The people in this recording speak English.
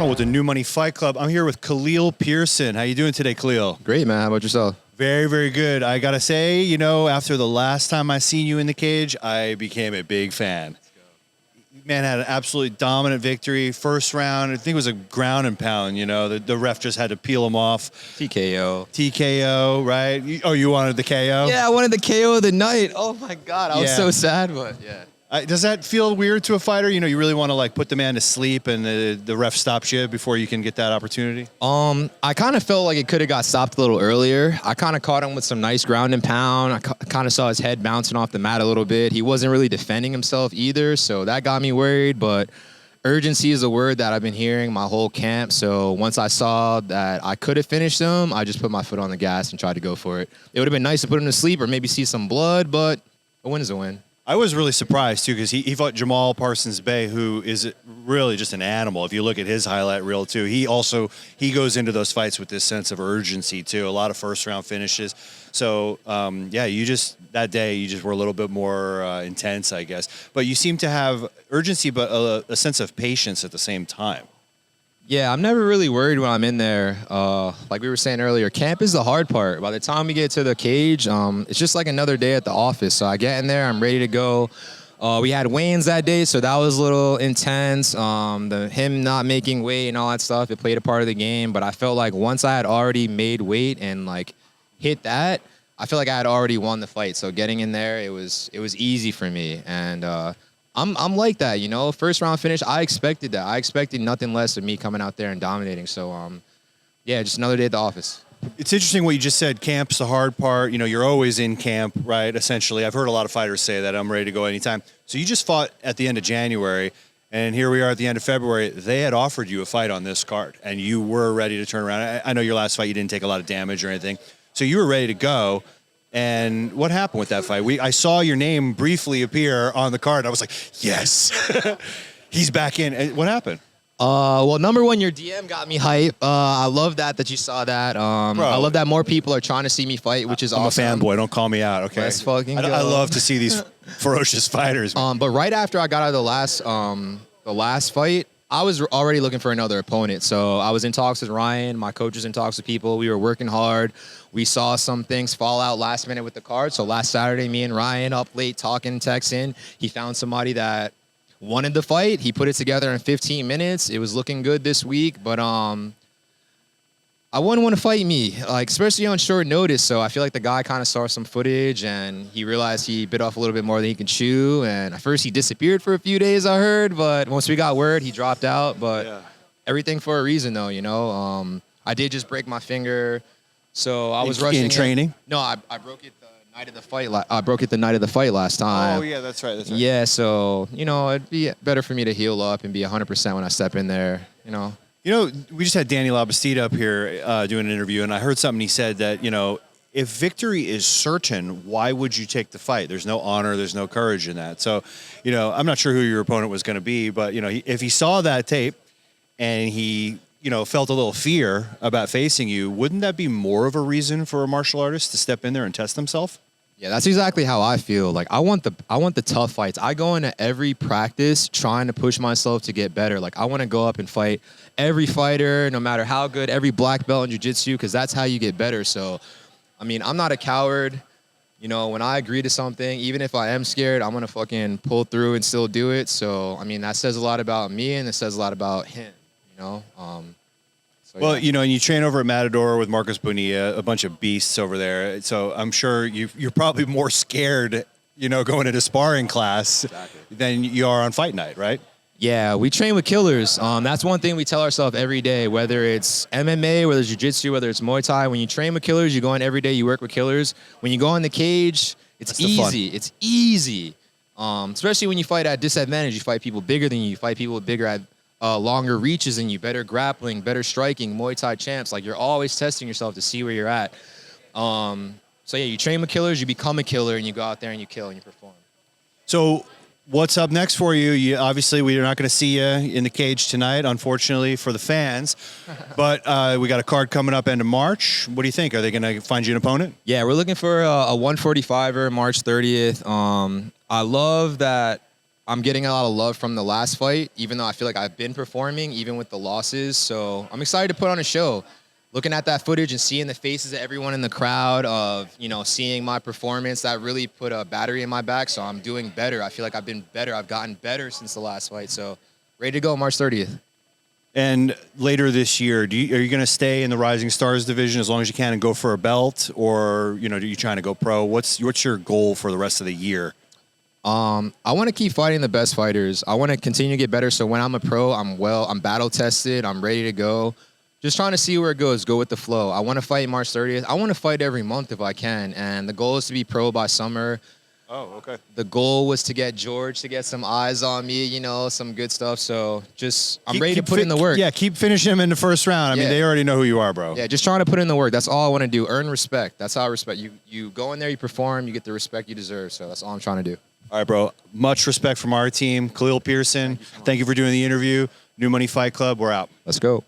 O'Connell with the New Money Fight Club. I'm here with Khaleel Pearson. How you doing today, Khaleel? Great, man. How about yourself? Very, very good. I gotta say, you know, after the last time I seen you in the cage, I became a big fan. Man had an absolutely dominant victory. First round, I think it was a ground and pound, you know. The ref just had to peel him off. TKO. TKO, right? You wanted the KO? Yeah, I wanted the KO of the night. Oh, my God. I was so sad, but yeah. Does that feel weird to a fighter? You know, you really want to like put the man to sleep and the ref stops you before you can get that opportunity? I kind of felt like it could have got stopped a little earlier. I kind of caught him with some nice ground and pound. I kind of saw his head bouncing off the mat a little bit. He wasn't really defending himself either, so that got me worried. But urgency is a word that I've been hearing my whole camp. So once I saw that I could have finished him, I just put my foot on the gas and tried to go for it. It would have been nice to put him to sleep or maybe see some blood, but a win is a win. I was really surprised, too, because he fought Jamal Parsons Bay, who is really just an animal. If you look at his highlight reel, too, he goes into those fights with this sense of urgency, too. A lot of first-round finishes. So, yeah, that day, you just were a little bit more intense, I guess. But you seem to have urgency, but a sense of patience at the same time. Yeah, I'm never really worried when I'm in there. Like we were saying earlier, camp is the hard part. By the time we get to the cage, it's just like another day at the office. So I get in there, I'm ready to go. We had weigh-ins that day, so that was a little intense. Him not making weight and all that stuff, it played a part of the game. But I felt like once I had already made weight and like hit that, I feel like I had already won the fight. So getting in there, it was easy for me. And I'm like that, you know. First round finish, I expected that. I expected nothing less of me coming out there and dominating. So, yeah, just another day at the office. It's interesting what you just said. Camp's the hard part. You know, you're always in camp, right? Essentially, I've heard a lot of fighters say that. I'm ready to go anytime. So you just fought at the end of January, and here we are at the end of February. They had offered you a fight on this card, and you were ready to turn around. I know your last fight, you didn't take a lot of damage or anything. So you were ready to go. And what happened with that fight? I saw your name briefly appear on the card. I was like, yes, he's back in. What happened? Well, number one, your DM got me hype. I love that you saw that. I love that more people are trying to see me fight, which is awesome. I'm a fanboy. Don't call me out, okay? Let's fucking go. I love to see these ferocious fighters. But right after I got out of the last fight, I was already looking for another opponent. So I was in talks with Ryan. My coach was in talks with people. We were working hard. We saw some things fall out last minute with the card. So last Saturday, me and Ryan up late talking, texting. He found somebody that wanted the fight. He put it together in 15 minutes. It was looking good this week, but I wouldn't want to fight me, like especially on short notice. So I feel like the guy kind of saw some footage and he realized he bit off a little bit more than he can chew. And at first he disappeared for a few days, I heard, but once we got word, he dropped out. But everything for a reason, though, you know. I did just break my finger, so I was rushing in training. No, I broke it the night of the fight. I broke it the night of the fight last time. Oh yeah, that's right. That's right. Yeah, so you know, it'd be better for me to heal up and be 100% when I step in there. You know. You know, we just had Danny Labastida up here doing an interview, and I heard something he said that, you know, if victory is certain, why would you take the fight? There's no honor, there's no courage in that. So, you know, I'm not sure who your opponent was going to be, but, you know, if he saw that tape and he, you know, felt a little fear about facing you, wouldn't that be more of a reason for a martial artist to step in there and test himself? Yeah, that's exactly how I feel. Like I want the tough fights. I go into every practice trying to push myself to get better. Like I want to go up and fight every fighter, no matter how good, every black belt in jiu-jitsu, because that's how you get better. So, I mean, I'm not a coward. You know, when I agree to something, even if I am scared, I'm going to fucking pull through and still do it. So, I mean, that says a lot about me and it says a lot about him, you know? Well, you know, and you train over at Matador with Marcus Bonilla, a bunch of beasts over there. So I'm sure you're probably more scared, you know, going into sparring class than you are on fight night, right? Yeah, we train with killers. That's one thing we tell ourselves every day, whether it's MMA, whether it's jiu-jitsu, whether it's Muay Thai. When you train with killers, you go in every day, you work with killers. When you go in the cage, it's easy. It's easy. Especially when you fight at disadvantage. You fight people bigger than you. You fight people with bigger longer reaches than you, better grappling, better striking, Muay Thai champs. Like, you're always testing yourself to see where you're at. So, yeah, you train with killers, you become a killer, and you go out there and you kill and you perform. So what's up next for you? Obviously, we're not going to see you in the cage tonight, unfortunately, for the fans. But we got a card coming up end of March. What do you think? Are they going to find you an opponent? Yeah, we're looking for a 145er March 30th. I love that I'm getting a lot of love from the last fight, even though I feel like I've been performing, even with the losses. So I'm excited to put on a show. Looking at that footage and seeing the faces of everyone in the crowd, of seeing my performance, that really put a battery in my back. So I'm doing better. I feel like I've been better. I've gotten better since the last fight. So ready to go March 30th. And later this year, are you going to stay in the Rising Stars division as long as you can and go for a belt, or are you trying to go pro? What's your goal for the rest of the year? I want to keep fighting the best fighters. I want to continue to get better. So when I'm a pro, I'm battle tested. I'm ready to go. Just trying to see where it goes. Go with the flow. I want to fight March 30th. I want to fight every month if I can. And the goal is to be pro by summer. Oh, okay. The goal was to get George to get some eyes on me, some good stuff. So I'm ready to put in the work. Yeah, keep finishing him in the first round. I mean, they already know who you are, bro. Yeah, just trying to put in the work. That's all I want to do. Earn respect. That's how I respect you. You go in there, you perform, you get the respect you deserve. So that's all I'm trying to do. All right, bro. Much respect from our team. Khaleel Pearson, thank you for doing the interview. New Money Fight Club, we're out. Let's go.